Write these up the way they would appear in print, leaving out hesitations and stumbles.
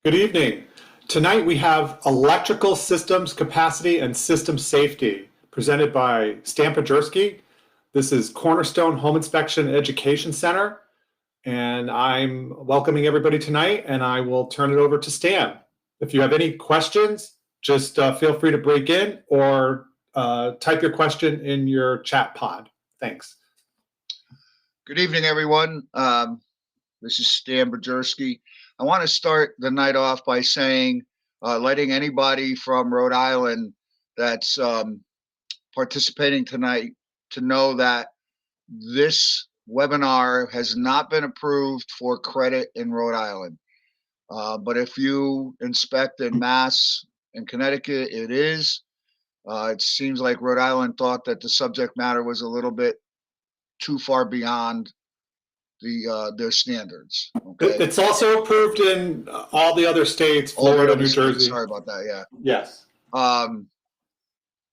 Good evening. Tonight we have Electrical Systems Capacity and System Safety presented by Stan Podjerski. This is Cornerstone Home Inspection Education Center, and I'm welcoming everybody tonight, and I will turn it over to Stan. If you have any questions, just feel free to break in or type your question in your chat pod. Thanks. Good evening, everyone. This is Stan Podjerski. I want to start the night off by saying, letting anybody from Rhode Island that's participating tonight to know that this webinar has not been approved for credit in Rhode Island. But if you inspect in Mass and Connecticut, it is. It seems like Rhode Island thought that the subject matter was a little bit too far beyond their standards. Okay. It's also approved in all the other states, Florida, New Jersey. Sorry about that. Yeah. Yes. I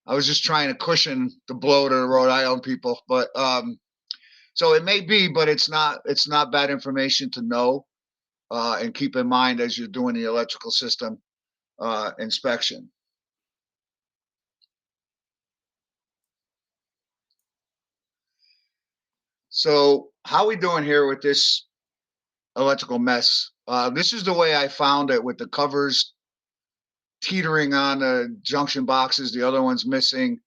was just trying to cushion the blow to the Rhode Island people, but so it may be, but it's not bad information to know and keep in mind as you're doing the electrical system inspection. So how are we doing here with this electrical mess? This is the way I found it, with the covers teetering on the junction boxes, the other one's missing.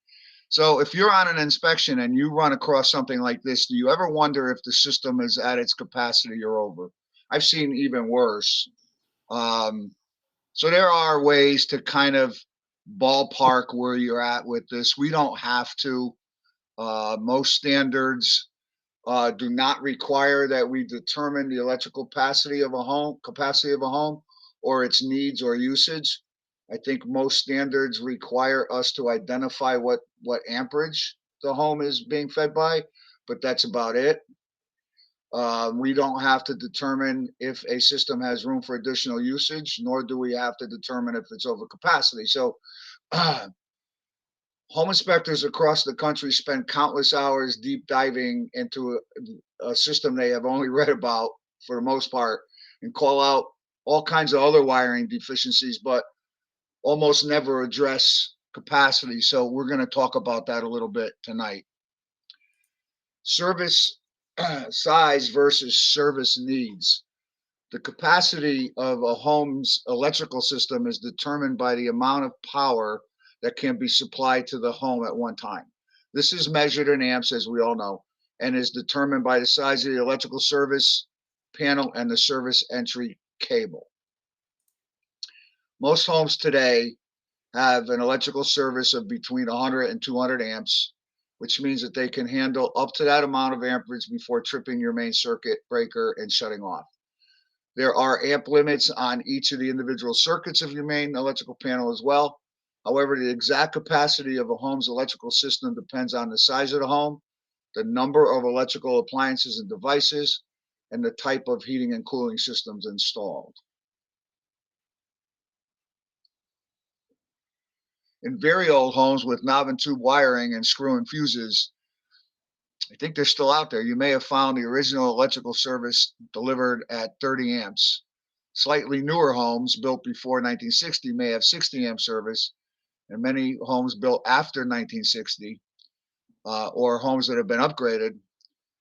So if you're on an inspection and you run across something like this, do you ever wonder if the system is at its capacity or over? I've seen even worse. So there are ways to kind of ballpark where you're at with this. We don't have to. Most standards do not require that we determine the electrical capacity of a home, or its needs or usage. I think most standards require us to identify what amperage the home is being fed by, but that's about it. We don't have to determine if a system has room for additional usage, nor do we have to determine if it's over capacity. So home inspectors across the country spend countless hours deep diving into a system they have only read about for the most part, and call out all kinds of other wiring deficiencies, but almost never address capacity. So we're going to talk about that a little bit tonight. Service size versus service needs. The capacity of a home's electrical system is determined by the amount of power that can be supplied to the home at one time. This is measured in amps, as we all know, and is determined by the size of the electrical service panel and the service entry cable. Most homes today have an electrical service of between 100 and 200 amps, which means that they can handle up to that amount of amperage before tripping your main circuit breaker and shutting off. There are amp limits on each of the individual circuits of your main electrical panel as well. However, the exact capacity of a home's electrical system depends on the size of the home, the number of electrical appliances and devices, and the type of heating and cooling systems installed. In very old homes with knob and tube wiring and screw-in fuses, I think they're still out there, you may have found the original electrical service delivered at 30 amps. Slightly newer homes built before 1960 may have 60 amp service, and many homes built after 1960 or homes that have been upgraded,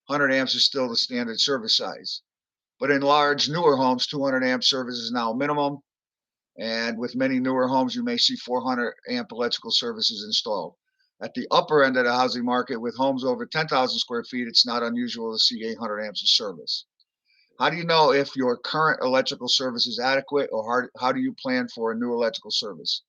100 amps is still the standard service size. But in large, newer homes, 200 amp service is now minimum. And with many newer homes, you may see 400 amp electrical services installed. At the upper end of the housing market, with homes over 10,000 square feet, it's not unusual to see 800 amps of service. How do you know if your current electrical service is adequate, or how do you plan for a new electrical service?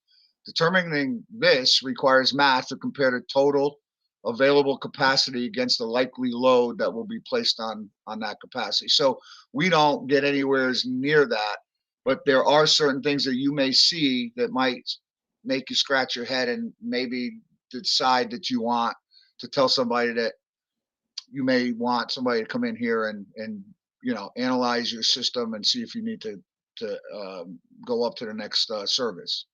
Determining this requires math to compare the total available capacity against the likely load that will be placed on that capacity. So we don't get anywhere near that, but there are certain things that you may see that might make you scratch your head and maybe decide that you want to tell somebody that you may want somebody to come in here and analyze your system and see if you need to go up to the next service.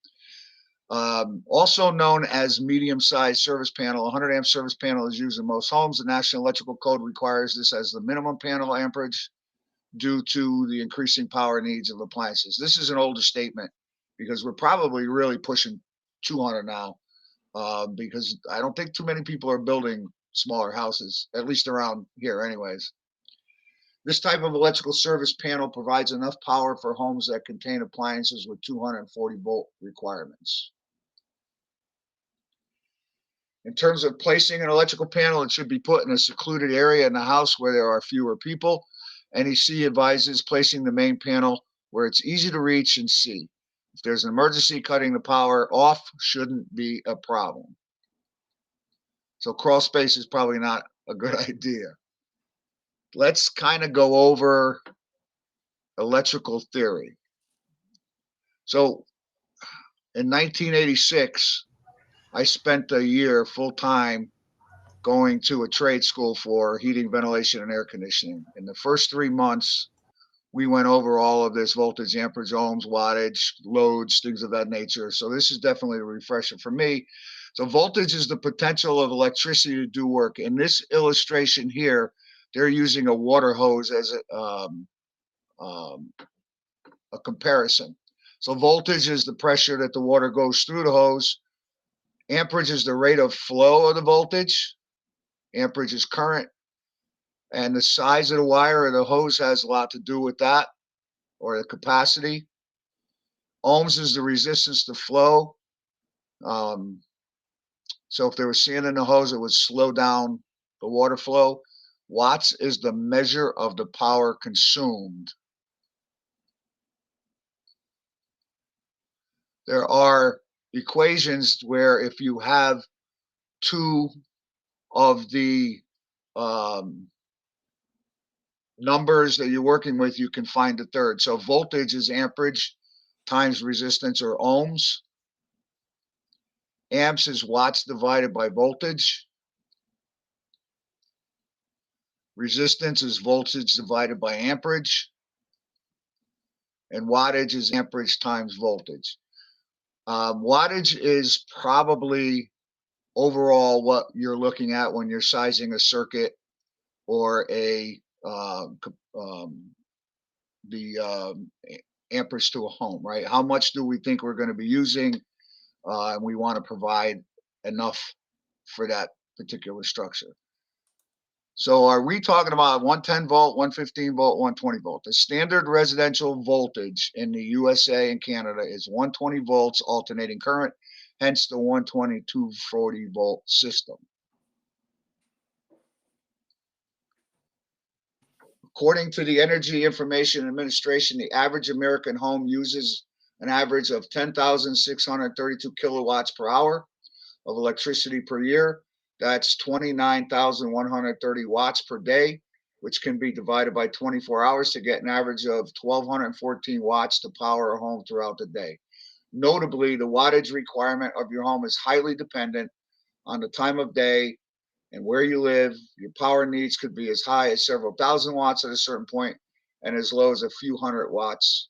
Also known as medium-sized service panel, 100 amp service panel is used in most homes. The National Electrical Code requires this as the minimum panel amperage. due to the increasing power needs of appliances. This is an older statement because we're probably really pushing 200 now, because I don't think too many people are building smaller houses, at least around here anyways. This type of electrical service panel provides enough power for homes that contain appliances with 240-volt requirements. In terms of placing an electrical panel, it should be put in a secluded area in the house where there are fewer people. NEC advises placing the main panel where it's easy to reach and see. If there's an emergency, cutting the power off shouldn't be a problem. So crawl space is probably not a good idea. Let's kind of go over electrical theory. So in 1986, I spent a year full-time going to a trade school for heating, ventilation, and air conditioning. In the first 3 months, we went over all of this: voltage, amperage, ohms, wattage, loads, things of that nature. So this is definitely a refresher for me. So voltage is the potential of electricity to do work. In this illustration here, they're using a water hose as a comparison. So voltage is the pressure that the water goes through the hose. Amperage is the rate of flow of the voltage. Amperage is current. And the size of the wire or the hose has a lot to do with that, or the capacity. Ohms is the resistance to flow. So if there was sand in the hose, it would slow down the water flow. Watts is the measure of the power consumed. There are equations where if you have two of the numbers that you're working with, you can find a third. So voltage is amperage times resistance, or ohms. Amps is watts divided by voltage. Resistance is voltage divided by amperage. And wattage is amperage times voltage. Wattage is probably overall what you're looking at when you're sizing a circuit or the amperage to a home, right? How much do we think we're going to be using? And we want to provide enough for that particular structure. So are we talking about 110 volt, 115 volt, 120 volt? The standard residential voltage in the USA and Canada is 120 volts alternating current, hence the 120 240 volt system. According to the Energy Information Administration, the average American home uses an average of 10,632 kilowatts per hour of electricity per year. That's 29,130 watts per day, which can be divided by 24 hours to get an average of 1,214 watts to power a home throughout the day. Notably, the wattage requirement of your home is highly dependent on the time of day and where you live. Your power needs could be as high as several thousand watts at a certain point and as low as a few hundred watts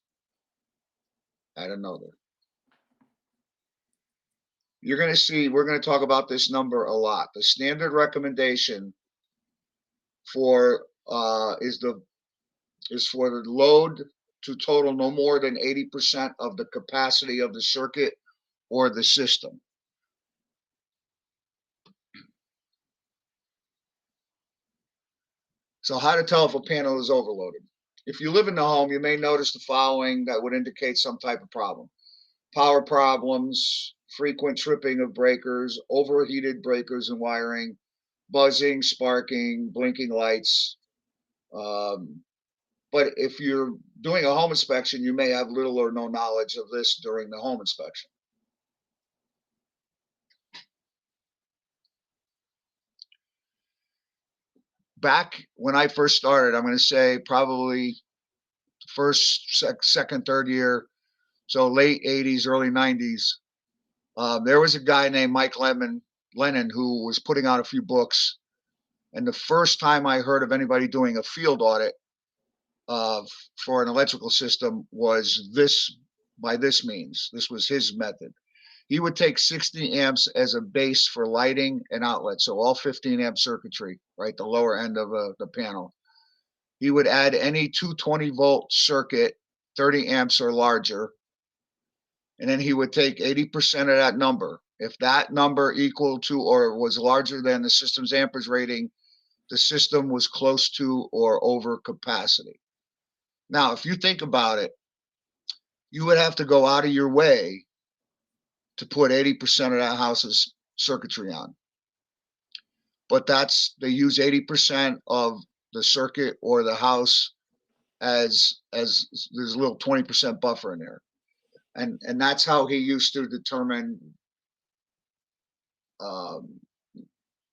at another. You're going to see, we're going to talk about this number a lot. The standard recommendation for is for the load to total no more than 80% of the capacity of the circuit or the system. So how to tell if a panel is overloaded. If you live in the home, you may notice the following that would indicate some type of problem: power problems, frequent tripping of breakers, overheated breakers and wiring, buzzing, sparking, blinking lights. But if you're doing a home inspection, you may have little or no knowledge of this during the home inspection. Back when I first started, I'm going to say probably first, second, third year, so late 80s, early 90s, there was a guy named Mike Lennon who was putting out a few books. And the first time I heard of anybody doing a field audit for an electrical system was this, by this means. This was his method. He would take 60 amps as a base for lighting and outlet. So all 15 amp circuitry, right? The lower end of the panel. he would add any 220-volt circuit, 30 amps or larger, and then he would take 80% of that number. If that number equal to or was larger than the system's amperage rating, the system was close to or over capacity. Now, if you think about it, you would have to go out of your way to put 80% of that house's circuitry on. But they use 80% of the circuit or the house as there's a little 20% buffer in there. And that's how he used to determine,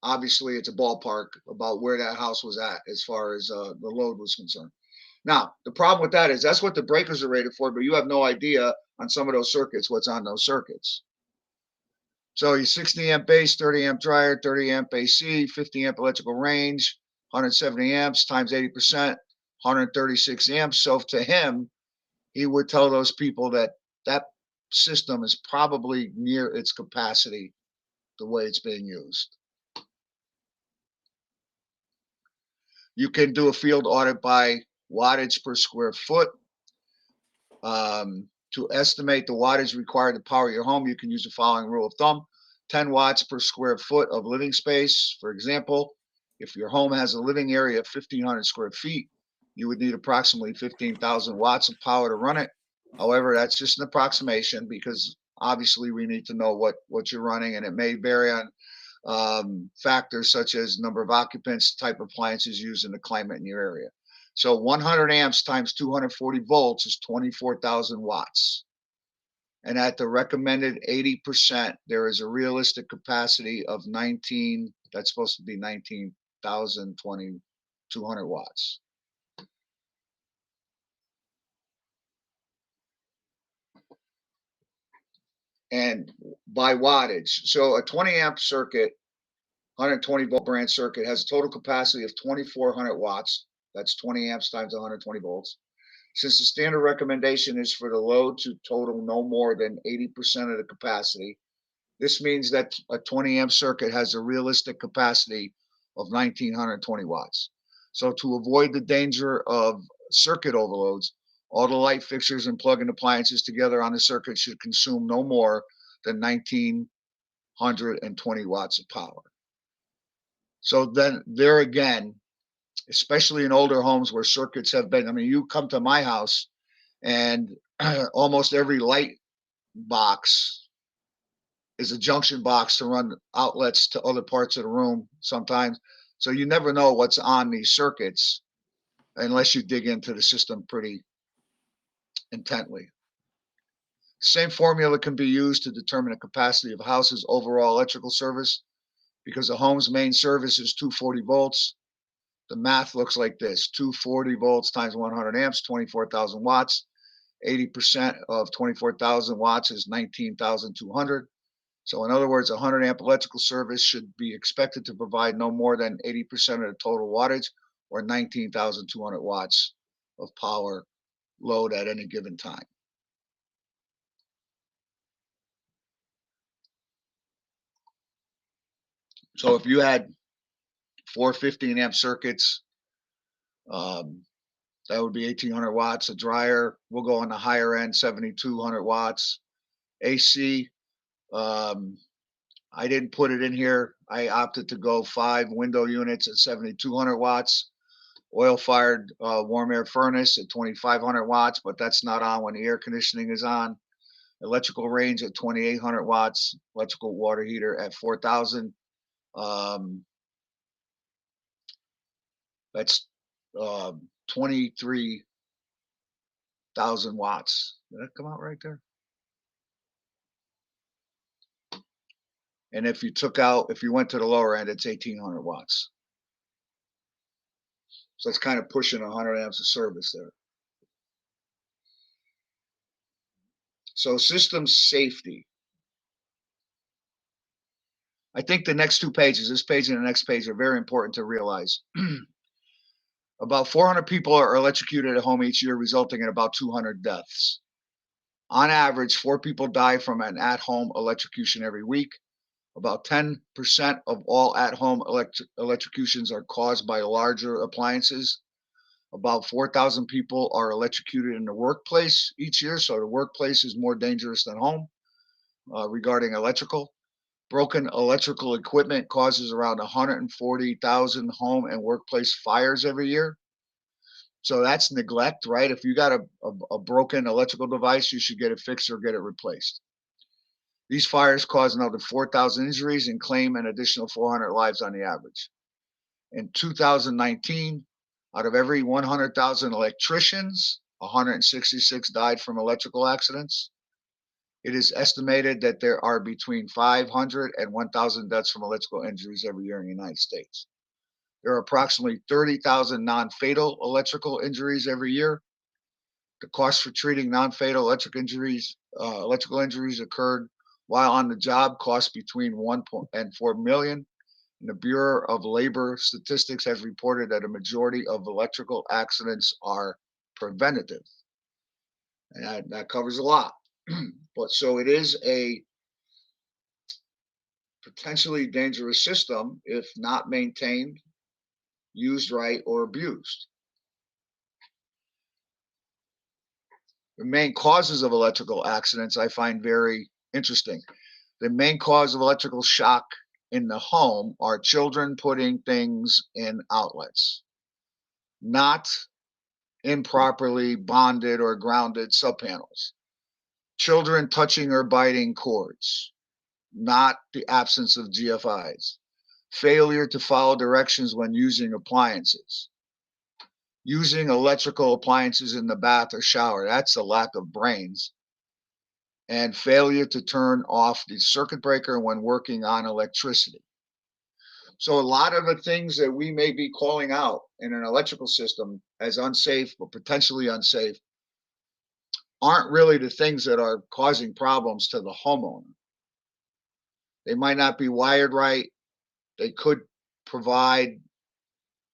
obviously it's a ballpark about where that house was at as far as the load was concerned. Now, the problem with that is that's what the breakers are rated for, but you have no idea on some of those circuits what's on those circuits. So your 60 amp base, 30 amp dryer, 30 amp AC, 50 amp electrical range, 170 amps times 80%, 136 amps. So to him, he would tell those people that that system is probably near its capacity the way it's being used. You can do a field audit by wattage per square foot. To estimate the wattage required to power your home, you can use the following rule of thumb: 10 watts per square foot of living space. For example, if your home has a living area of 1,500 square feet, you would need approximately 15,000 watts of power to run it. However, that's just an approximation because obviously we need to know what you're running, and it may vary on factors such as number of occupants, type of appliances used, and the climate in your area. So 100 amps times 240 volts is 24,000 watts. And at the recommended 80%, there is a realistic capacity of that's supposed to be 19,200 watts. And by wattage, so a 20 amp circuit, 120 volt branch circuit has a total capacity of 2,400 watts. That's 20 amps times 120 volts. Since the standard recommendation is for the load to total no more than 80% of the capacity, this means that a 20 amp circuit has a realistic capacity of 1,920 watts. So to avoid the danger of circuit overloads, all the light fixtures and plug-in appliances together on the circuit should consume no more than 1,920 watts of power. So then there again, especially in older homes where circuits have been, I mean, you come to my house and almost every light box is a junction box to run outlets to other parts of the room sometimes. So you never know what's on these circuits unless you dig into the system pretty intently. Same formula can be used to determine the capacity of a house's overall electrical service. Because the home's main service is 240 volts, the math looks like this: 240 volts times 100 amps, 24,000 watts. 80% of 24,000 watts is 19,200. So in other words, 100 amp electrical service should be expected to provide no more than 80% of the total wattage, or 19,200 watts of power load at any given time. So if you had 4 15 amp circuits, that would be 1,800 watts. A dryer, we'll go on the higher end, 7,200 watts. AC, I didn't put it in here. I opted to go 5 window units at 7,200 watts. Oil-fired warm air furnace at 2,500 watts, but that's not on when the air conditioning is on. Electrical range at 2,800 watts. Electrical water heater at 4,000. That's 23,000 watts. Did that come out right there? And if you went to the lower end, it's 1,800 watts. So it's kind of pushing 100 amps of service there. So system safety. I think the next 2 pages, this page and the next page, are very important to realize. About 400 people are electrocuted at home each year, resulting in about 200 deaths. On average, 4 people die from an at-home electrocution every week. About 10% of all at-home electrocutions are caused by larger appliances. About 4,000 people are electrocuted in the workplace each year, so the workplace is more dangerous than home regarding electrical. Broken electrical equipment causes around 140,000 home and workplace fires every year. So that's neglect, right? If you got a broken electrical device, you should get it fixed or get it replaced. These fires cause another 4,000 injuries and claim an additional 400 lives on the average. In 2019, out of every 100,000 electricians, 166 died from electrical accidents. It is estimated that there are between 500 and 1,000 deaths from electrical injuries every year in the United States. There are approximately 30,000 non-fatal electrical injuries every year. The cost for treating non-fatal electrical injuries occurred while on the job costs between 1 and 4 million. And the Bureau of Labor Statistics has reported that a majority of electrical accidents are preventative. And that covers a lot. But so it is a potentially dangerous system if not maintained, used right, or abused. The main causes of electrical accidents I find very interesting. The main cause of electrical shock in the home are children putting things in outlets, not improperly bonded or grounded subpanels. Children touching or biting cords, not the absence of GFIs. Failure to follow directions when using appliances. Using electrical appliances in the bath or shower, that's a lack of brains. And failure to turn off the circuit breaker when working on electricity. So a lot of the things that we may be calling out in an electrical system as unsafe or potentially unsafe aren't really the things that are causing problems to the homeowner. They might not be wired right. They could provide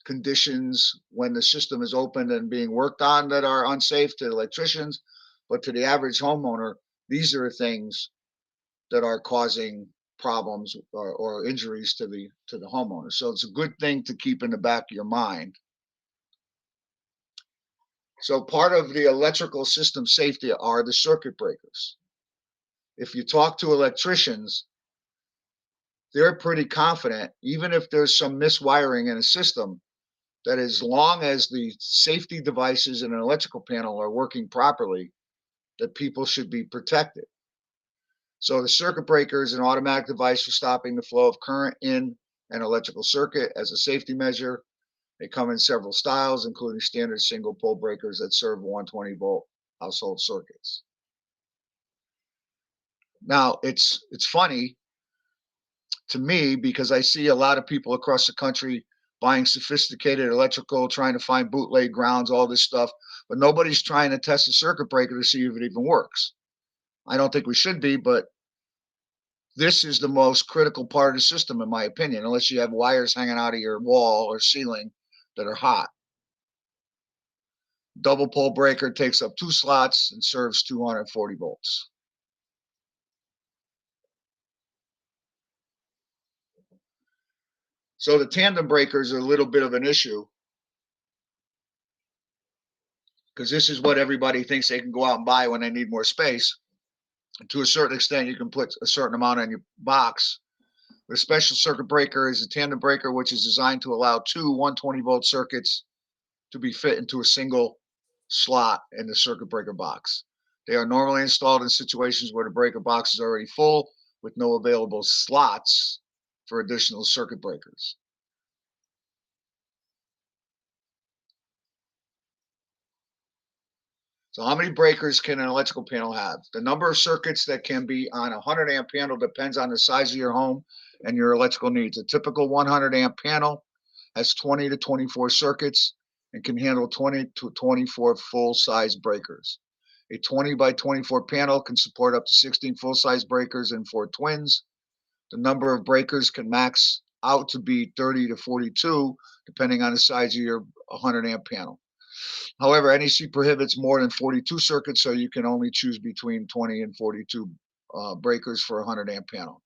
conditions when the system is open and being worked on that are unsafe to electricians, but to the average homeowner, these are things that are causing problems or injuries to the homeowner. So it's a good thing to keep in the back of your mind. So part of the electrical system safety are the circuit breakers. If you talk to electricians, they're pretty confident, even if there's some miswiring in a system, that as long as the safety devices in an electrical panel are working properly, that people should be protected. So the circuit breaker is an automatic device for stopping the flow of current in an electrical circuit as a safety measure. They come in several styles, including standard single pole breakers that serve 120 volt household circuits. Now, it's funny to me because I see a lot of people across the country buying sophisticated electrical, trying to find bootleg grounds, all this stuff, but nobody's trying to test the circuit breaker to see if it even works. I don't think we should be, but this is the most critical part of the system, in my opinion, unless you have wires hanging out of your wall or ceiling that are hot. Double pole breaker takes up 2 slots and serves 240 volts. So the tandem breakers are a little bit of an issue because this is what everybody thinks they can go out and buy when they need more space. And to a certain extent, you can put a certain amount on your box. But a special circuit breaker is a tandem breaker, which is designed to allow 2 120 volt circuits to be fit into a single slot in the circuit breaker box. They are normally installed in situations where the breaker box is already full with no available slots for additional circuit breakers. So how many breakers can an electrical panel have? The number of circuits that can be on a 100 amp panel depends on the size of your home and your electrical needs. A typical 100 amp panel has 20 to 24 circuits and can handle 20 to 24 full-size breakers. A 20 by 24 panel can support up to 16 full-size breakers and 4 twins. The number of breakers can max out to be 30 to 42, depending on the size of your 100 amp panel. However, NEC prohibits more than 42 circuits, so you can only choose between 20 and 42 breakers for a 100 amp panel.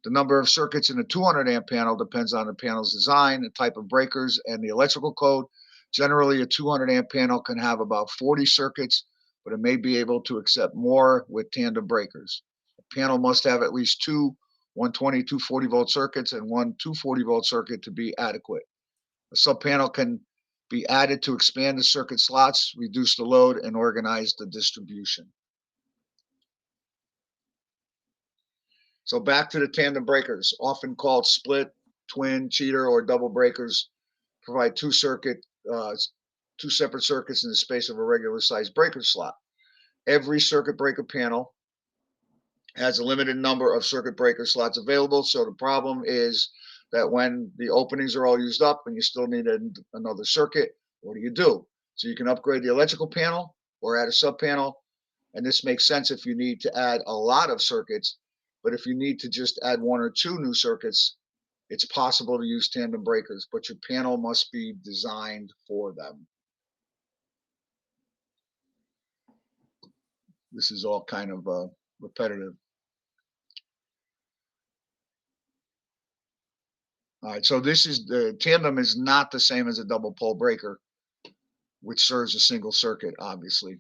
The number of circuits in a 200 amp panel depends on the panel's design, the type of breakers, and the electrical code. Generally, a 200 amp panel can have about 40 circuits, but it may be able to accept more with tandem breakers. A panel must have at least two 120, 240 volt circuits and one 240 volt circuit to be adequate. A sub-panel can be added to expand the circuit slots, reduce the load, and organize the distribution. So back to the tandem breakers, often called split, twin, cheater, or double breakers, provide two separate circuits in the space of a regular sized breaker slot. Every circuit breaker panel has a limited number of circuit breaker slots available. So the problem is that when the openings are all used up and you still need another circuit, what do? So you can upgrade the electrical panel or add a sub panel. And this makes sense if you need to add a lot of circuits. But if you need to just add one or two new circuits, it's possible to use tandem breakers, but your panel must be designed for them. This is all kind of repetitive. All right, so this is the tandem is not the same as a double pole breaker, which serves a single circuit, obviously.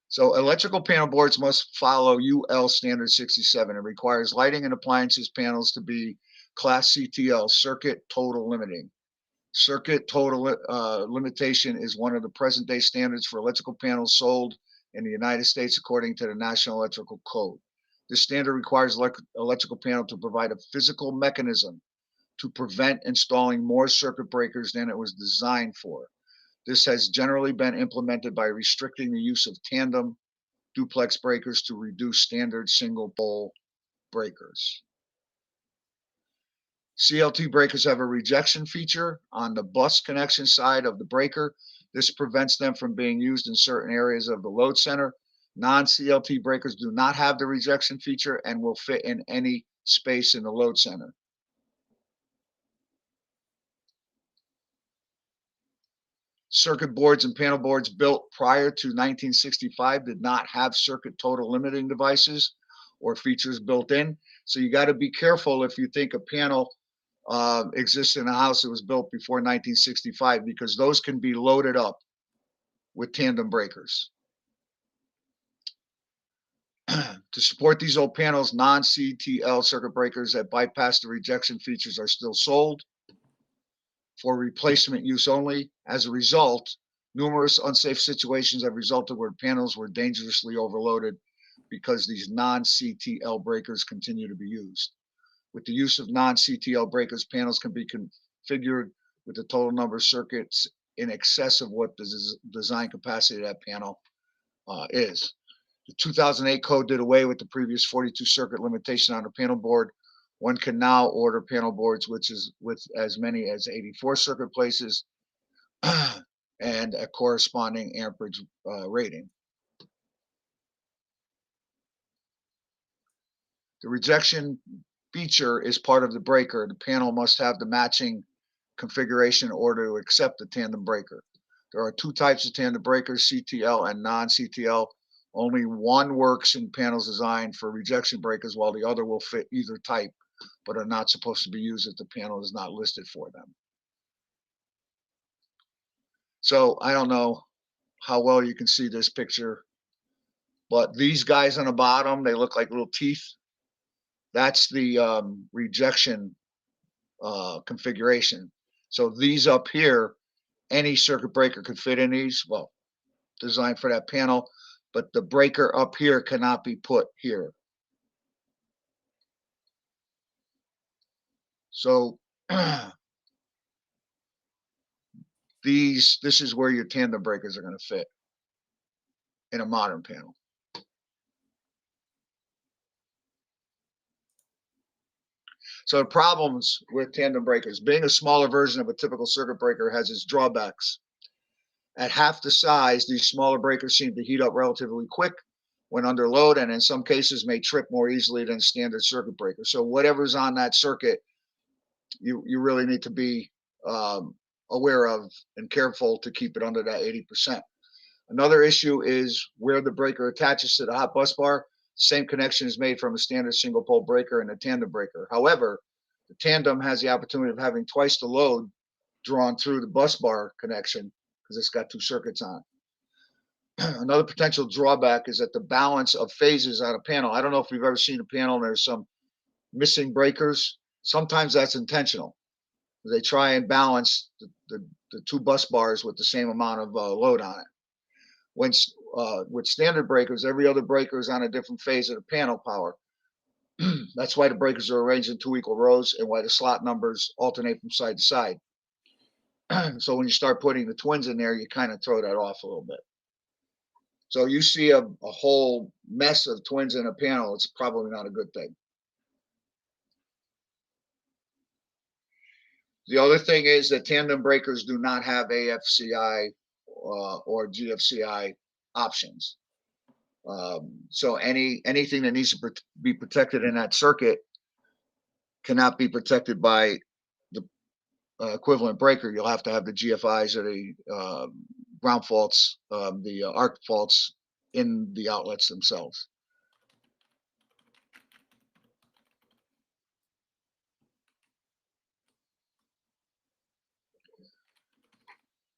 So electrical panel boards must follow UL standard 67. It requires lighting and appliances panels to be class CTL, circuit total limiting. Circuit total limitation is one of the present day standards for electrical panels sold in the United States according to the National Electrical Code. This standard requires electrical panel to provide a physical mechanism to prevent installing more circuit breakers than it was designed for. This has generally been implemented by restricting the use of tandem duplex breakers to reduce standard single pole breakers. CLT breakers have a rejection feature on the bus connection side of the breaker. This prevents them from being used in certain areas of the load center. Non-CLT breakers do not have the rejection feature and will fit in any space in the load center. Circuit boards and panel boards built prior to 1965 did not have circuit total limiting devices or features built in. So you got to be careful if you think a panel exists in a house that was built before 1965, because those can be loaded up with tandem breakers. To support these old panels, non-CTL circuit breakers that bypass the rejection features are still sold for replacement use only. As a result, numerous unsafe situations have resulted where panels were dangerously overloaded because these non-CTL breakers continue to be used. With the use of non-CTL breakers, panels can be configured with the total number of circuits in excess of what the design capacity of that panel is. The 2008 code did away with the previous 42 circuit limitation on a panel board. One can now order panel boards with as many as 84 circuit places and a corresponding amperage rating. The rejection feature is part of the breaker. The panel must have the matching configuration in order to accept the tandem breaker. There are two types of tandem breakers, CTL and non-CTL. Only one works in panels designed for rejection breakers, while the other will fit either type, but are not supposed to be used if the panel is not listed for them. So I don't know how well you can see this picture, but these guys on the bottom, they look like little teeth. That's the rejection configuration. So these up here, any circuit breaker could fit in these, well, designed for that panel, but the breaker up here cannot be put here. So this is where your tandem breakers are going to fit in a modern panel. So the problems with tandem breakers: being a smaller version of a typical circuit breaker has its drawbacks. At half the size, these smaller breakers seem to heat up relatively quick when under load, and in some cases may trip more easily than standard circuit breakers. So whatever's on that circuit, you really need to be aware of and careful to keep it under that 80%. Another issue is where the breaker attaches to the hot bus bar. Same connection is made from a standard single pole breaker and a tandem breaker. However, the The tandem has the opportunity of having twice the load drawn through the bus bar connection because it's got 2 circuits on it. Another potential drawback is that the balance of phases on a panel. I don't know if you've ever seen a panel and there's some missing breakers. Sometimes that's intentional. They try and balance the 2 bus bars with the same amount of load on it. When with standard breakers, every other breaker is on a different phase of the panel power. That's why the breakers are arranged in 2 equal rows and why the slot numbers alternate from side to side. So when you start putting the twins in there, you kind of throw that off a little bit. So you see a whole mess of twins in a panel, it's probably not a good thing. The other thing is that tandem breakers do not have AFCI or GFCI options. So anything that needs to be protected in that circuit cannot be protected by the equivalent breaker. You'll have to have the GFIs or the ground faults, the arc faults in the outlets themselves.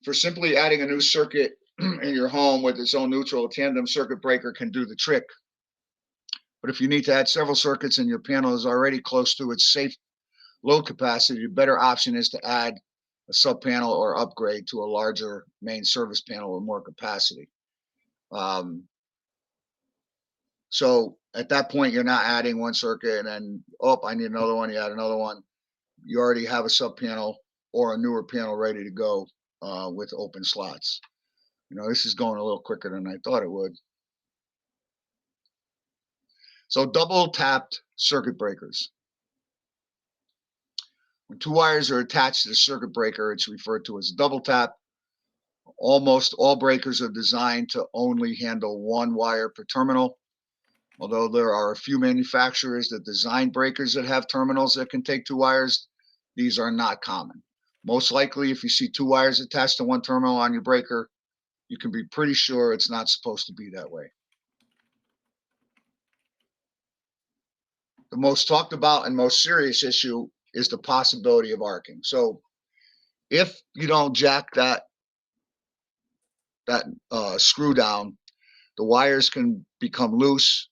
For simply adding a new circuit in your home with its own neutral, a tandem circuit breaker can do the trick. But if you need to add several circuits and your panel is already close to its safe load capacity, the better option is to add a sub panel or upgrade to a larger main service panel with more capacity. So at that point, you're not adding 1 circuit and then, oh, I need another one. You add another one. You already have a sub panel or a newer panel ready to go with open slots. You know, this is going a little quicker than I thought it would. So double tapped circuit breakers. When 2 wires are attached to the circuit breaker, it's referred to as a double tap. Almost all breakers are designed to only handle 1 wire per terminal. Although there are a few manufacturers that design breakers that have terminals that can take 2 wires, these are not common. Most likely, if you see 2 wires attached to 1 terminal on your breaker, you can be pretty sure it's not supposed to be that way. The most talked about and most serious issue is the possibility of arcing. So if you don't jack that screw down, the wires can become loose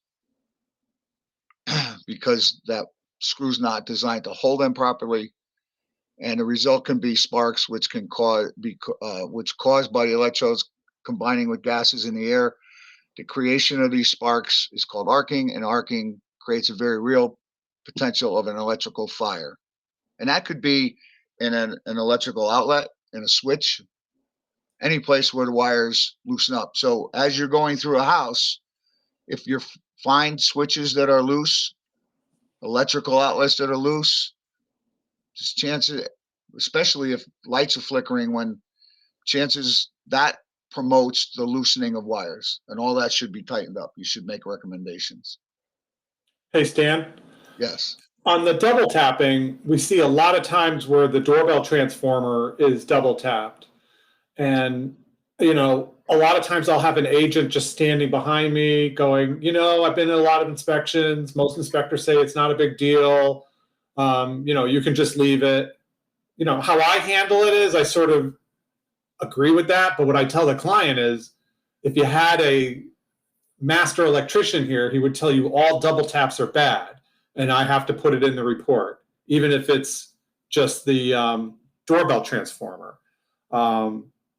because that screw's not designed to hold them properly, and the result can be sparks, which can caused by the electrodes combining with gases in the air. The creation of these sparks is called arcing, and arcing creates a very real potential of an electrical fire. And that could be in an electrical outlet, in a switch, any place where the wires loosen up. So as you're going through a house, if you find switches that are loose, electrical outlets that are loose, just chances, especially if lights are flickering, chances that promotes the loosening of wires, and all that should be tightened up. You should make recommendations. Hey, Stan. Yes. On the double tapping, we see a lot of times where the doorbell transformer is double tapped. And, you know, a lot of times I'll have an agent just standing behind me going, you know, I've been in a lot of inspections. Most inspectors say it's not a big deal. You know, you can just leave it. You know, how I handle it is I sort of agree with that. But what I tell the client is if you had a master electrician here, he would tell you all double taps are bad. And I have to put it in the report, even if it's just the doorbell transformer.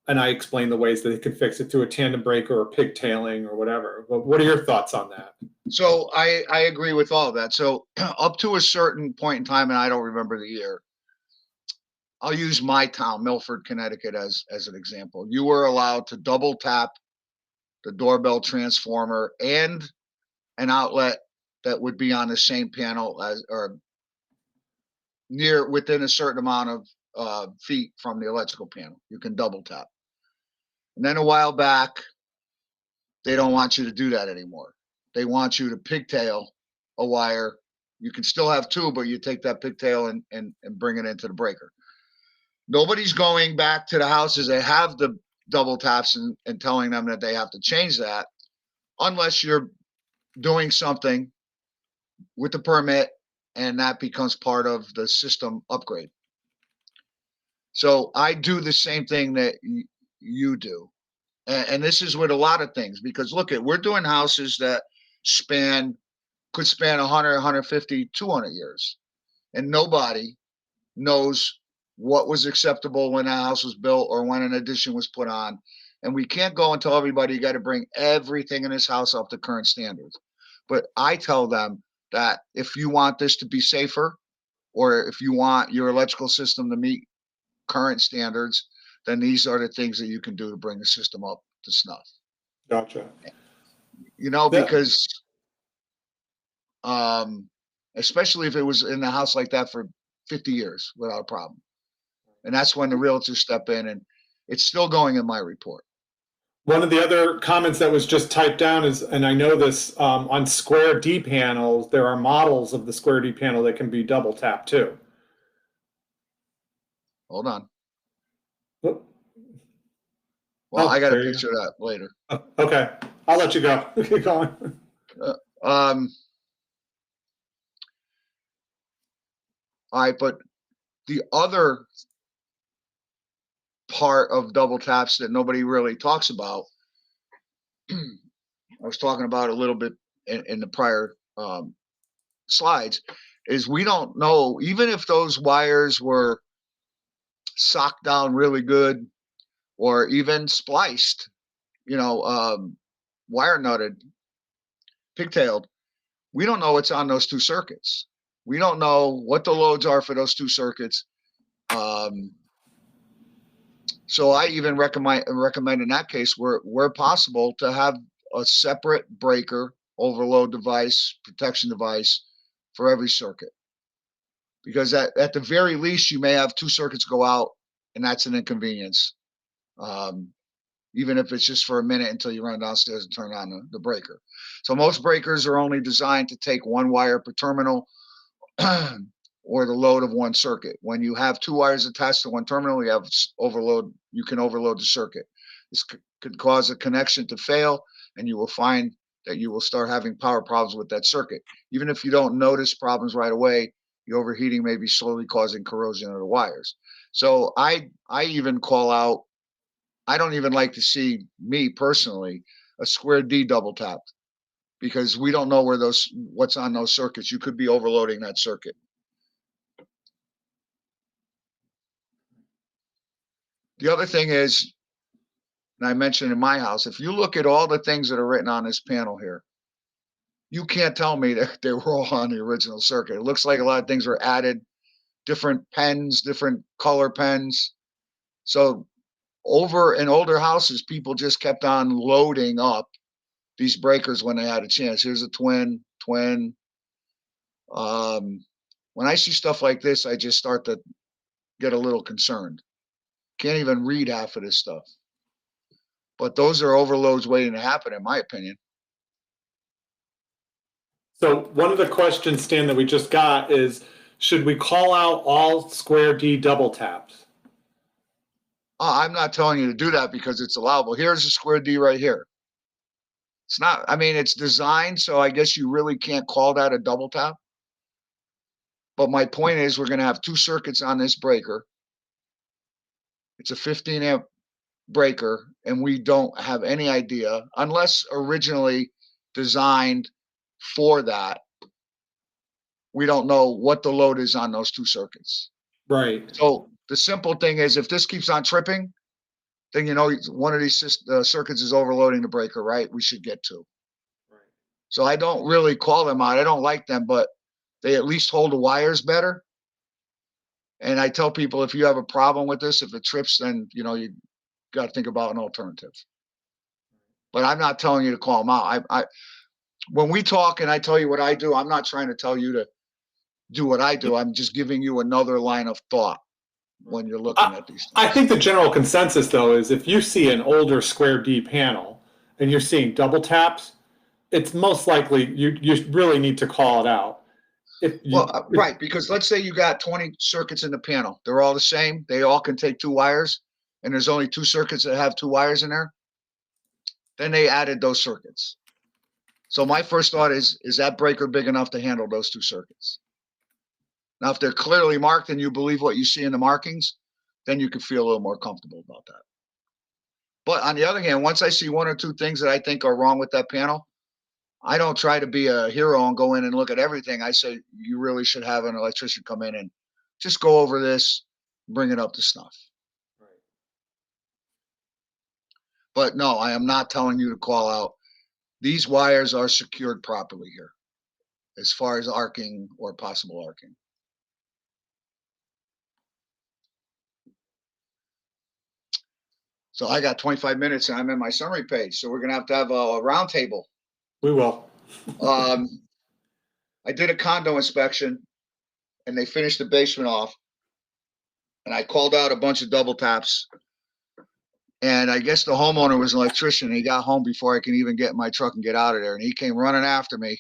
And I explain the ways that they can fix it through a tandem breaker or pigtailing or whatever. But what are your thoughts on that? So I agree with all of that. So up to a certain point in time, and I don't remember the year, I'll use my town, Milford, Connecticut, as an example. You were allowed to double tap the doorbell transformer and an outlet that would be on the same panel as, or within a certain amount of feet from the electrical panel. You can double tap. And then a while back, they don't want you to do that anymore. They want you to pigtail a wire. You can still have 2, but you take that pigtail and bring it into the breaker. Nobody's going back to the houses that have the double taps and telling them that they have to change that, unless you're doing something with the permit and that becomes part of the system upgrade. So I do the same thing that you do. And this is with a lot of things, because look at, we're doing houses that could span 100, 150, 200 years. And nobody knows what was acceptable when a house was built or when an addition was put on. And we can't go and tell everybody you got to bring everything in this house up to current standards. But I tell them that if you want this to be safer, or if you want your electrical system to meet current standards, then these are the things that you can do to bring the system up to snuff. Gotcha. You know, Yeah. because especially if it was in the house like that for 50 years without a problem. And that's when the realtors step in, and it's still going in my report. One of the other comments that was just typed down is, and I know this, on square D panels, there are models of the square D panel that can be double tapped too. Hold on. Whoop. Well, Oh, I got a there you picture of that later. Oh, okay, I'll let you go. Keep going. All right, but the other part of double taps that nobody really talks about, I was talking about a little bit in the prior slides, is we don't know, even if those wires were socked down really good or even spliced, you know, wire nutted, pigtailed, we don't know what's on those two circuits. We don't know what the loads are for those two circuits. So I even recommend in that case, where possible, to have a separate breaker, overload device, protection device for every circuit. Because at the very least, you may have two circuits go out, and that's an inconvenience. Even if it's just for a minute until you run downstairs and turn on the breaker. So most breakers are only designed to take one wire per terminal or the load of one circuit. When you have two wires attached to one terminal, you have overload. You can overload the circuit. This could cause a connection to fail, and you will find that you will start having power problems with that circuit. Even if you don't notice problems right away, the overheating may be slowly causing corrosion of the wires. So I even call out, I don't even like to see, me personally, a square D double tapped, because we don't know what's on those circuits. You could be overloading that circuit. The other thing is, and I mentioned in my house, if you look at all the things that are written on this panel here, you can't tell me that they were all on the original circuit. It looks like a lot of things were added, different pens, different color pens. So over in older houses, people just kept on loading up these breakers when they had a chance. Here's a twin. When I see stuff like this, I just start to get a little concerned. Can't even read half of this stuff. But those are overloads waiting to happen, in my opinion. So one of the questions, Stan, that we just got is, should we call out all square D double taps? I'm not telling you to do that because it's allowable. Here's a square D right here. It's not, I mean, it's designed, so I guess you really can't call that a double tap. But my point is, we're going to have two circuits on this breaker. It's a 15 amp breaker, and we don't have any idea, unless originally designed for that. We don't know what the load is on those two circuits. Right. So the simple thing is, if this keeps on tripping, then you know one of these circuits is overloading the breaker, right? We should get to. Right. So I don't really call them out. I don't like them, but they at least hold the wires better. And I tell people, if you have a problem with this, if it trips, then you know you got to think about an alternative. But I'm not telling you to call them out. When we talk and I tell you what I do, I'm not trying to tell you to do what I do. I'm just giving you another line of thought when you're looking at these things. I think the general consensus, though, is if you see an older square D panel and you're seeing double taps, it's most likely you really need to call it out. Right, because let's say you got 20 circuits in the panel. They're all the same. They all can take two wires, and there's only two circuits that have two wires in there. Then they added those circuits. So my first thought is that breaker big enough to handle those two circuits? Now, if they're clearly marked and you believe what you see in the markings, then you can feel a little more comfortable about that. But on the other hand, once I see one or two things that I think are wrong with that panel, I don't try to be a hero and go in and look at everything. I say, you really should have an electrician come in and just go over this, bring it up to snuff. Right. But no, I am not telling you to call out. These wires are secured properly here as far as arcing or possible arcing. So I got 25 minutes and I'm in my summary page. So we're going to have a round table. We will. I did a condo inspection and they finished the basement off. And I called out a bunch of double taps. And I guess the homeowner was an electrician. He got home before I can even get in my truck and get out of there. And he came running after me.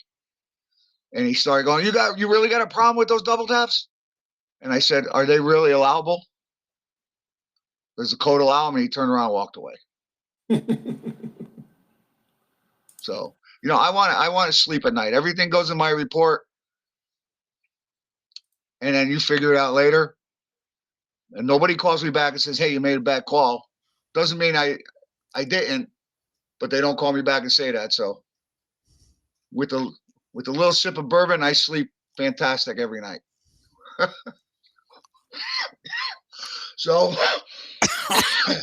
And he started going, you really got a problem with those double taps? And I said, are they really allowable? Does the code allow them? And he turned around and walked away. So, you know, I want to sleep at night. Everything goes in my report. And then you figure it out later. And nobody calls me back and says, hey, you made a bad call. Doesn't mean I didn't, but they don't call me back and say that. So with a little sip of bourbon, I sleep fantastic every night. So the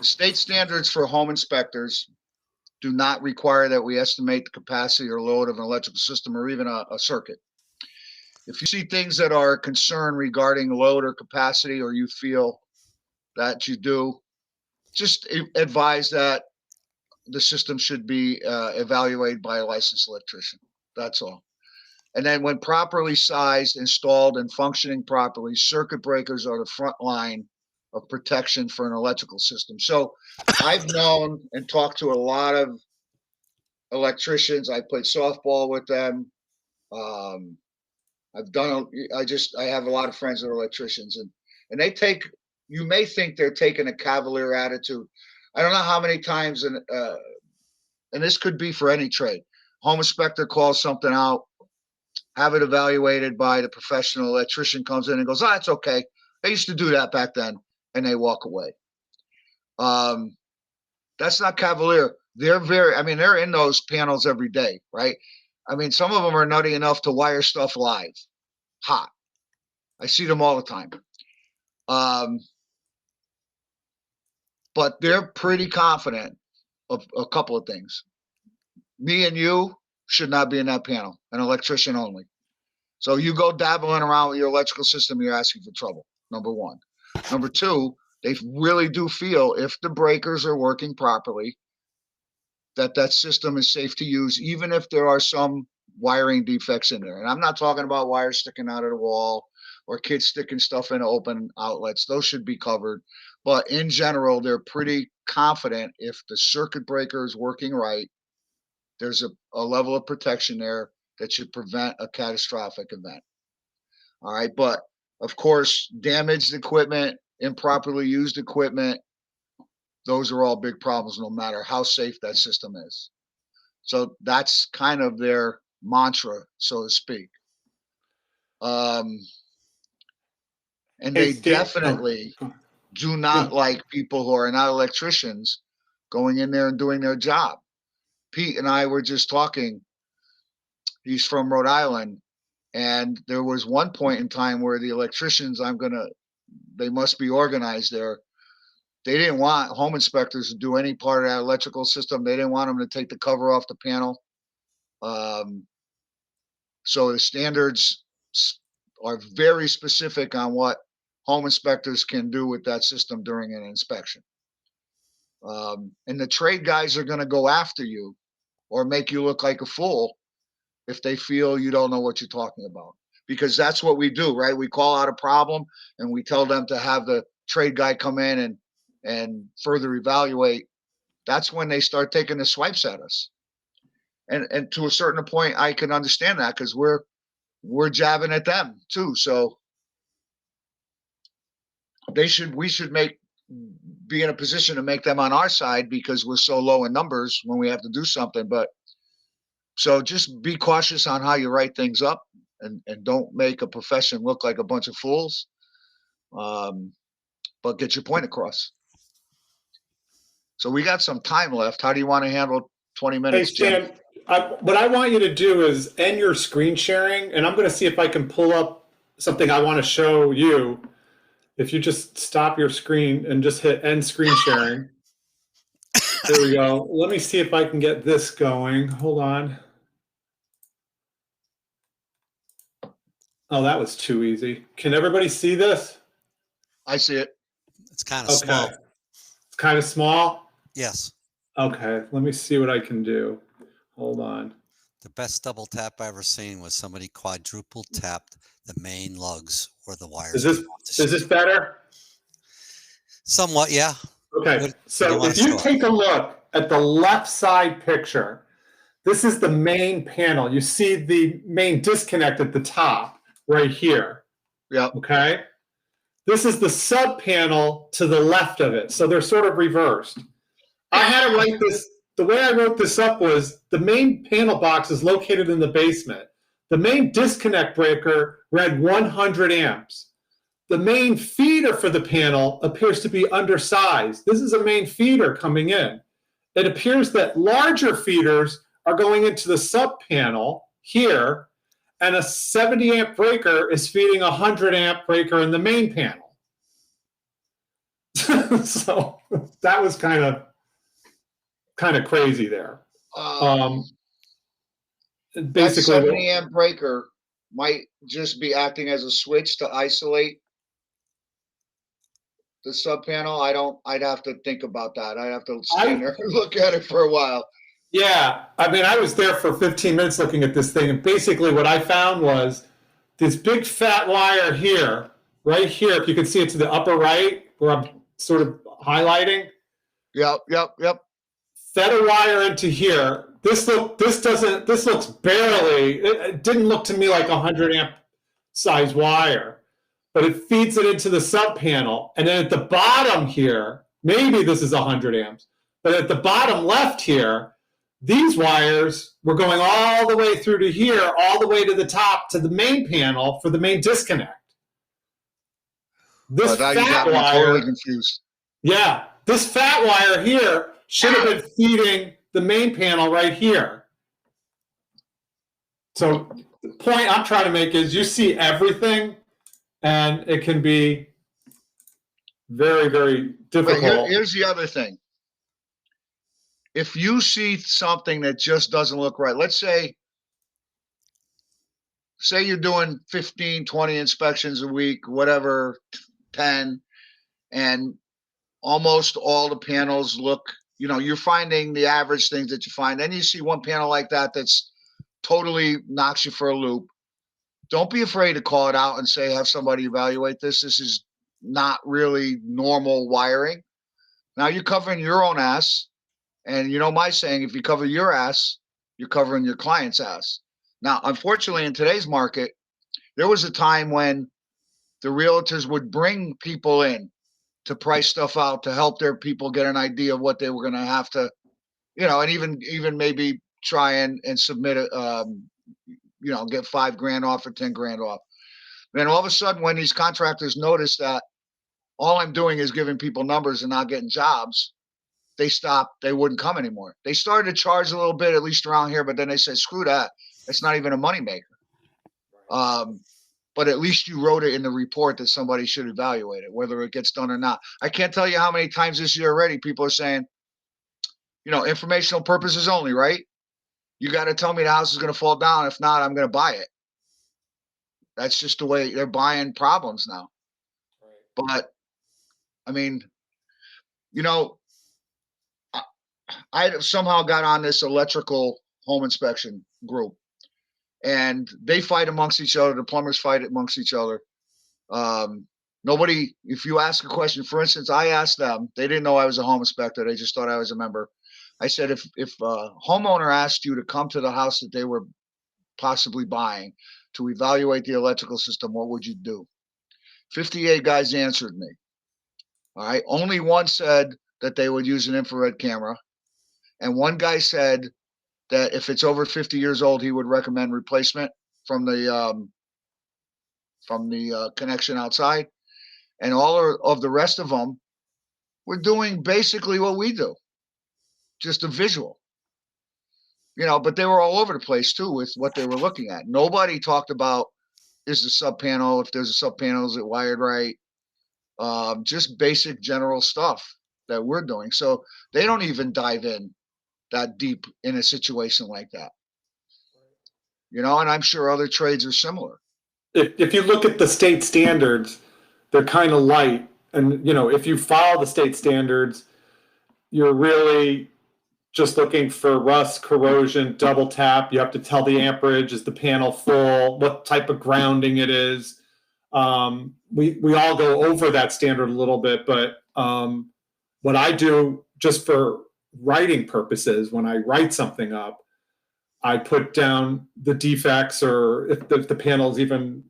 state standards for home inspectors do not require that we estimate the capacity or load of an electrical system or even a circuit. If you see things that are a concern regarding load or capacity, or you feel that you do, just advise that the system should be evaluated by a licensed electrician. That's all. And then when properly sized, installed, and functioning properly, circuit breakers are the front line of protection for an electrical system. So I've known and talked to a lot of electricians. I played softball with them. I have a lot of friends that are electricians, and they take, you may think they're taking a cavalier attitude. I don't know how many times, and this could be for any trade. Home inspector calls something out, have it evaluated by the professional electrician, comes in and goes, it's okay. They used to do that back then, and they walk away. That's not cavalier. They're in those panels every day, right? I mean, some of them are nutty enough to wire stuff live, hot. I see them all the time. But they're pretty confident of a couple of things. Me and you should not be in that panel, an electrician only. So you go dabbling around with your electrical system, you're asking for trouble, number one. Number two, they really do feel if the breakers are working properly, that system is safe to use, even if there are some wiring defects in there. And I'm not talking about wires sticking out of the wall or kids sticking stuff in open outlets. Those should be covered. But in general, they're pretty confident if the circuit breaker is working right, there's a level of protection there that should prevent a catastrophic event. All right. But of course, damaged equipment, improperly used equipment, those are all big problems, no matter how safe that system is. So that's kind of their mantra, so to speak. And they definitely do not like people who are not electricians going in there and doing their job. Pete and I were just talking. He's from Rhode Island. And there was one point in time where the electricians, they must be organized there. They didn't want home inspectors to do any part of that electrical system. They didn't want them to take the cover off the panel. So the standards are very specific on what home inspectors can do with that system during an inspection. And the trade guys are going to go after you or make you look like a fool if they feel you don't know what you're talking about. Because that's what we do, right? We call out a problem and we tell them to have the trade guy come in and further evaluate. That's when they start taking the swipes at us. And to a certain point, I can understand that because we're jabbing at them too. So we should be in a position to make them on our side because we're so low in numbers when we have to do something. But so just be cautious on how you write things up and don't make a profession look like a bunch of fools. But get your point across. So we got some time left. How do you want to handle 20 Hey, minutes, Jim? Stan, what I want you to do is end your screen sharing, and I'm going to see if I can pull up something I want to show you. If you just stop your screen and just hit end screen sharing. There we go. Let me see if I can get this going. Hold on. Oh, that was too easy. Can everybody see this? I see it. It's kind of Okay. small. It's kind of small. Yes. Okay, let me see what I can do. Hold on. The best double tap I ever seen was somebody quadruple tapped the main lugs or the wires. Is this better? Somewhat, yeah. Okay, What do so you wanna if you show? take a look at the left side picture, this is the main panel. You see the main disconnect at the top right here. Yep. Okay. This is the sub panel to the left of it. So they're sort of reversed. I had to write this, the way I wrote this up was the main panel box is located in the basement. The main disconnect breaker read 100 amps. The main feeder for the panel appears to be undersized. This is a main feeder coming in. It appears that larger feeders are going into the sub panel here, and a 70 amp breaker is feeding a 100 amp breaker in the main panel. So that was kind of crazy there. That Basically, 70 amp breaker might just be acting as a switch to isolate the sub panel. I'd have to think about that. I'd have to stand there and look at it for a while. yeah, I mean, I was there for 15 minutes looking at this thing, and basically what I found was this big fat wire here, right here, if you can see it to the upper right, where I'm sort of highlighting, Yep. fed a wire into here. This looks barely, it didn't look to me like a 100 amp size wire, but it feeds it into the sub panel. And then at the bottom here, maybe this is 100 amps, but at the bottom left here, these wires were going all the way through to here, all the way to the top to the main panel for the main disconnect. This Now you fat got me wire, totally confused. yeah, this fat wire here should have been feeding the main panel right here. So the point I'm trying to make is you see everything, and it can be very, very But difficult. here's the other thing. If you see something that just doesn't look right, let's say you're doing 15, 20 inspections a week, whatever, 10, and almost all the panels look, you're finding the average things that you find. Then you see one panel like that that's totally knocks you for a loop. Don't be afraid to call it out and say, have somebody evaluate this. This is not really normal wiring. Now you're covering your own ass. And my saying, if you cover your ass, you're covering your client's ass. Now, unfortunately, in today's market, there was a time when the realtors would bring people in to price stuff out to help their people get an idea of what they were going to have to, and even maybe try and submit get $5,000 off or $10,000 off. Then all of a sudden, when these contractors noticed that all I'm doing is giving people numbers and not getting jobs, they stopped. They wouldn't come anymore. They started to charge a little bit, at least around here, but then they said, screw that. It's not even a moneymaker. But at least you wrote it in the report that somebody should evaluate it, whether it gets done or not. I can't tell you how many times this year already people are saying, informational purposes only, right? You got to tell me the house is going to fall down. If not, I'm going to buy it. That's just the way they're buying problems now. But, I mean, I somehow got on this electrical home inspection group, and they fight amongst each other. The plumbers fight amongst each other. Nobody, if you ask a question, for instance, I asked them, they didn't know I was a home inspector. They just thought I was a member. I said, if a homeowner asked you to come to the house that they were possibly buying to evaluate the electrical system, what would you do? 58 guys answered me. All right. Only one said that they would use an infrared camera. And one guy said that if it's over 50 years old, he would recommend replacement. from the connection outside, and all of the rest of them were doing basically what we do, just a visual. But they were all over the place too with what they were looking at. Nobody talked about, is the sub panel, if there's a sub panel, is it wired right? Just basic general stuff that we're doing. So they don't even dive in that deep in a situation like that. And I'm sure other trades are similar. If you look at the state standards, they're kind of light. And, if you follow the state standards, you're really just looking for rust, corrosion, double tap. You have to tell the amperage, is the panel full, what type of grounding it is. We all go over that standard a little bit, but what I do just for writing purposes, when I write something up, I put down the defects, or if the panel is even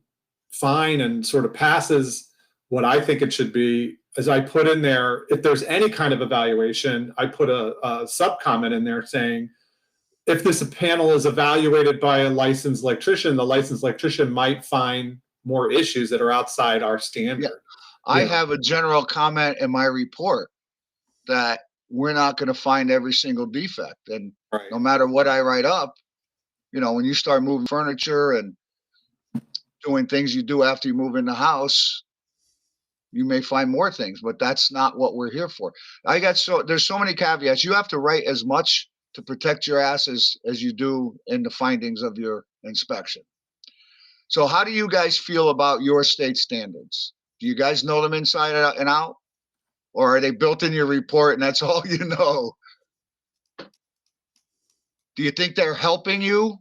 fine and sort of passes what I think it should be, as I put in there, if there's any kind of evaluation, I put a sub comment in there saying, if this panel is evaluated by a licensed electrician, the licensed electrician might find more issues that are outside our standard. Yeah. I have a general comment in my report that we're not going to find every single defect. And Right. No matter what I write up, when you start moving furniture and doing things you do after you move in the house, you may find more things, but that's not what we're here for. There's so many caveats. You have to write as much to protect your ass as you do in the findings of your inspection. So how do you guys feel about your state standards? Do you guys know them inside and out? Or are they built in your report and that's all you know? Do you think they're helping you,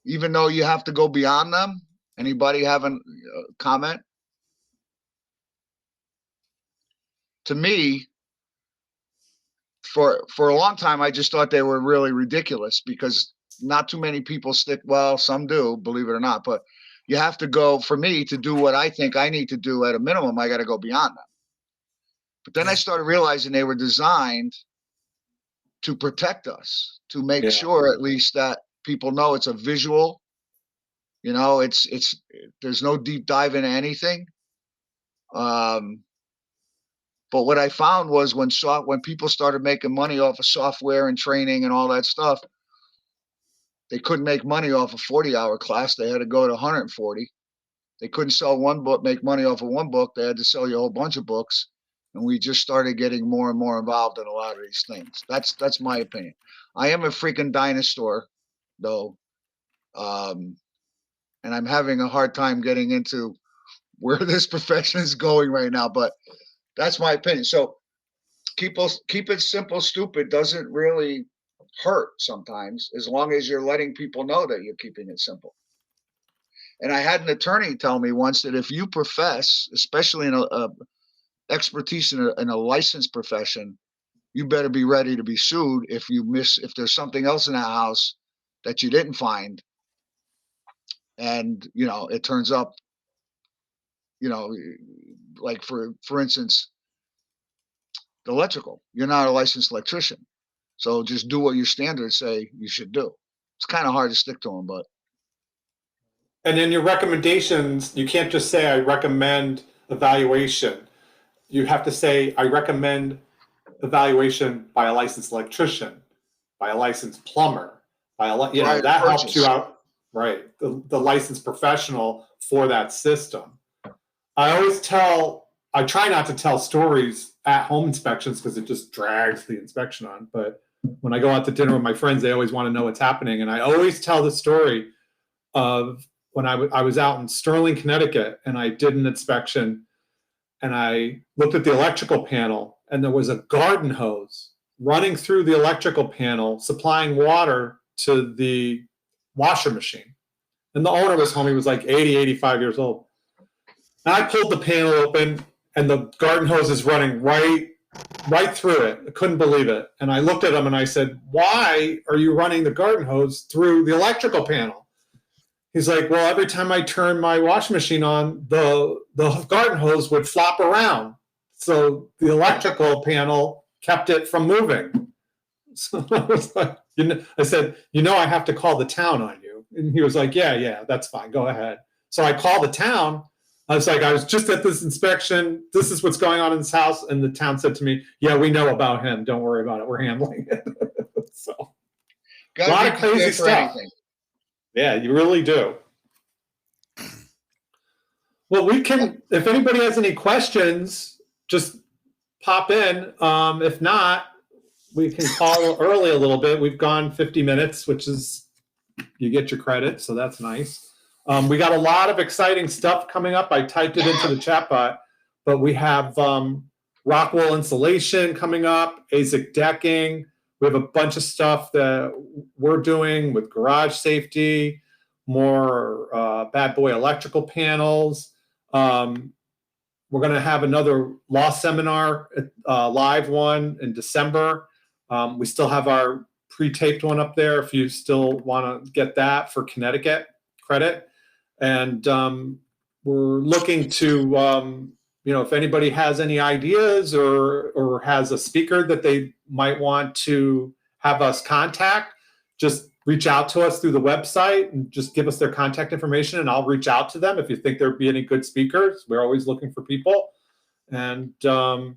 even though you have to go beyond them? Anybody have a comment? To me, for a long time, I just thought they were really ridiculous because not too many people stick. Well, some do, believe it or not, but you have to go, for me to do what I think I need to do at a minimum, I got to go beyond them. But then I started realizing they were designed to protect us, to make sure at least that people know it's a visual, there's no deep dive into anything. But what I found was when people started making money off of software and training and all that stuff, they couldn't make money off a 40-hour class. They had to go to 140. They couldn't sell one book, make money off of one book. They had to sell you a whole bunch of books. And we just started getting more and more involved in a lot of these things. That's my opinion. I am a freaking dinosaur, though. And I'm having a hard time getting into where this profession is going right now. But that's my opinion. So keep it simple. Stupid doesn't really hurt sometimes, as long as you're letting people know that you're keeping it simple. And I had an attorney tell me once that if you profess, especially in a expertise in a licensed profession, you better be ready to be sued if there's something else in that house that you didn't find, and it turns up, like for instance, the electrical, you're not a licensed electrician, so just do what your standards say you should do. It's kind of hard to stick to them, but. And in your recommendations, you can't just say, I recommend evaluation. You have to say, I recommend evaluation by a licensed electrician, by a licensed plumber, by Right, that helps purchase. you out, right? The licensed professional for that system. I try not to tell stories at home inspections because it just drags the inspection on. But when I go out to dinner with my friends, they always want to know what's happening. And I always tell the story of when I was out in Sterling, Connecticut, and I did an inspection, and I looked at the electrical panel, and there was a garden hose running through the electrical panel, supplying water to the washer machine. And the owner was home. He was like 80, 85 years old. And I pulled the panel open, and the garden hose is running right through it. I couldn't believe it. And I looked at him and I said, why are you running the garden hose through the electrical panel? He's like, well, every time I turn my washing machine on, the garden hose would flop around. So the electrical panel kept it from moving. So I was like, I said, I have to call the town on you. And he was like, yeah, that's fine. Go ahead. So I called the town. I was like, I was just at this inspection. This is what's going on in this house. And the town said to me, yeah, we know about him. Don't worry about it. We're handling it. So Gotta a lot be of crazy prepared for stuff. anything. Yeah, you really do. Well, we can, if anybody has any questions, just pop in. If not, we can call early a little bit. We've gone 50 minutes, which is, you get your credit, so that's nice. We got a lot of exciting stuff coming up. I typed it into the chat bot, but we have Rockwool insulation coming up, AZIC decking. We have a bunch of stuff that we're doing with garage safety, more bad boy electrical panels. We're going to have another law seminar, live one in December. We still have our pre-taped one up there if you still want to get that for Connecticut credit. And we're looking to, if anybody has any ideas or has a speaker that they might want to have us contact, just reach out to us through the website and just give us their contact information, and I'll reach out to them if you think there'd be any good speakers. We're always looking for people. And let's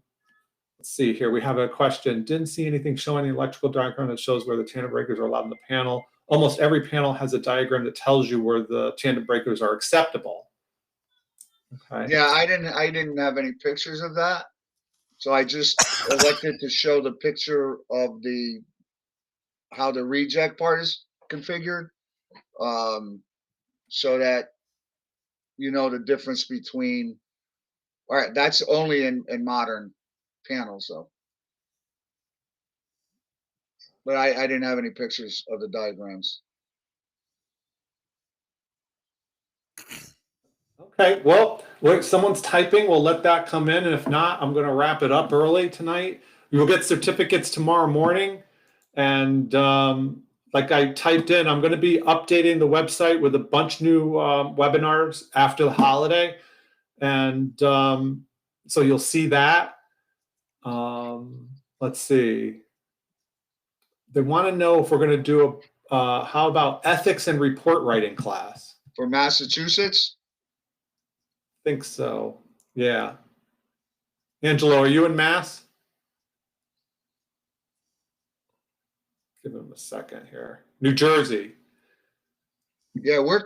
see here. We have a question. Didn't see anything showing the electrical diagram that shows where the tandem breakers are allowed in the panel. Almost every panel has a diagram that tells you where the tandem breakers are acceptable. Okay. Yeah, I didn't have any pictures of that. So I just elected to show the picture of how the reject part is configured, so that you know the difference between. All right, that's only in modern panels, though. But I didn't have any pictures of the diagrams. Okay, well, wait, someone's typing. We'll let that come in. And if not, I'm going to wrap it up early tonight. You'll get certificates tomorrow morning. And like I typed in, I'm going to be updating the website with a bunch of new webinars after the holiday. And so you'll see that. Let's see. They want to know if we're going to do how about ethics and report writing class? For Massachusetts? Think so. Yeah. Angelo, are you in Mass? Give him a second here. New Jersey. Yeah, we're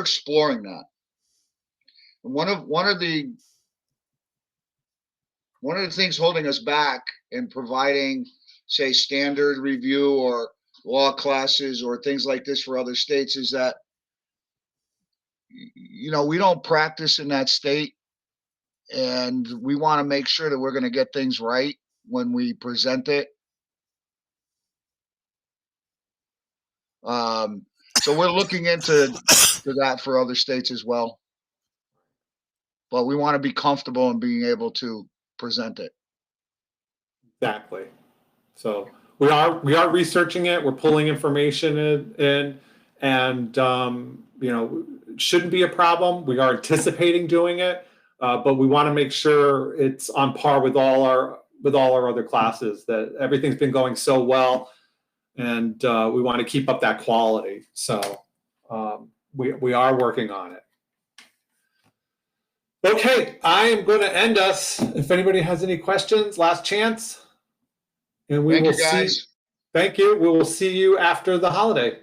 exploring that. One of the things holding us back in providing, say, standard review or law classes or things like this for other states is that, we don't practice in that state, and we want to make sure that we're going to get things right when we present it. So we're looking into that for other states as well. But we want to be comfortable in being able to present it. Exactly. So we are researching it. We're pulling information in and it shouldn't be a problem. We are anticipating doing it, but we want to make sure it's on par with all our other classes. That everything's been going so well, and we want to keep up that quality. So we are working on it. Okay, I am going to end us. If anybody has any questions, last chance. And we will see. Thank you. We will see you after the holiday.